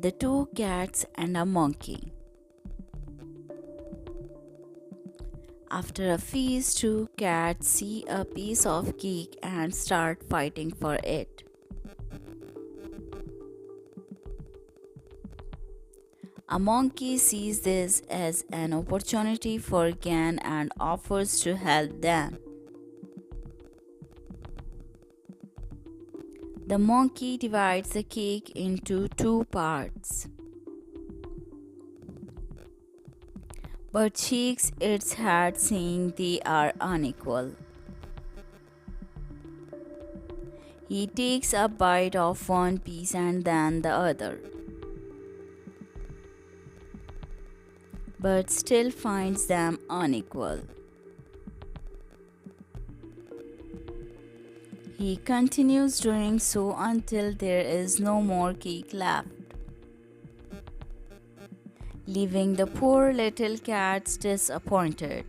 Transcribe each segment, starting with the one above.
The Two Cats and a Monkey. After a feast, two cats see a piece of cake and start fighting for it. A monkey sees this as an opportunity for gain and offers to help them. The monkey divides the cake into two parts, but shakes its head, saying they are unequal. He takes a bite of one piece and then the other, but still finds them unequal. He continues doing so until there is no more cake left, leaving the poor little cats disappointed.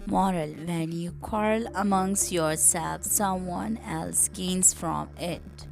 Moral: when you quarrel amongst yourselves, someone else gains from it.